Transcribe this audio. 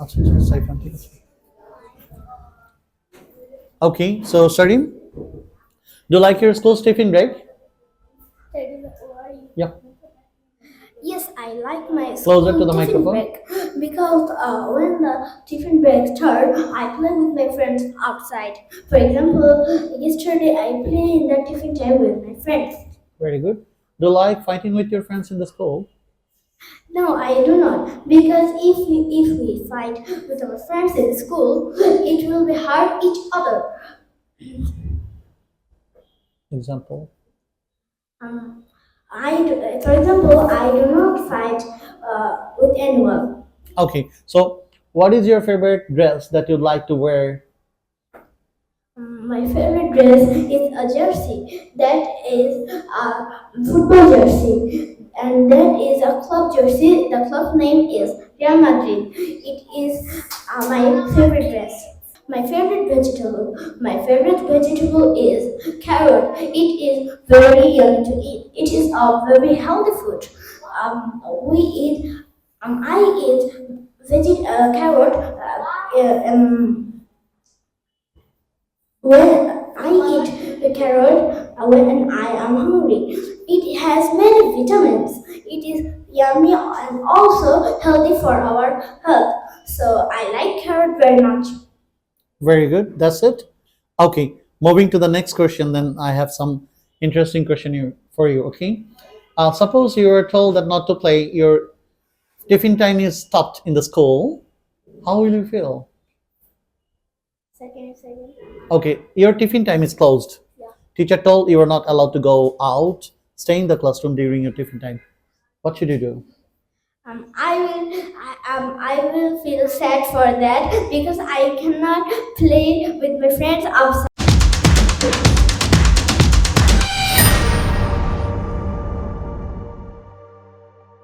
अच्छा अच्छा सही बात ठीक है. Okay, so Sarim, do you like your school's tiffin break? Yeah, Yes, I like my closer to school the tiffin microphone. break because when the tiffin break start, I play with my friends outside. For example, yesterday I played in the tiffin time with my friends. Very good. Do you like fighting with your friends in the school? No, I do not because if we fight with our friends in school, it will be hurt each other. Example. Um, for example, I do not fight with anyone. Okay, so what is your favorite dress that you'd like to wear? My favorite dress is a jersey. That is a football jersey, and that is a club jersey. The club name is Real Madrid. It is my favorite dress. My favorite vegetable is carrot. It is very yummy to eat. It is a very healthy food. We eat. I eat carrot. When I eat the carrot when I am hungry, it has many vitamins. It is yummy and also healthy for our health. So I like carrot very much. Very good. That's it. Okay, moving to the next question. Then I have some interesting question for you. Okay, suppose you were told that not to play. Your tiffin time is stopped in the school. How will you feel? Second. Okay, your tiffin time is closed. Yeah. Teacher told you are not allowed to go out. Stay in the classroom during your tiffin time. What should you do? I will feel sad for that because I cannot play with my friends outside.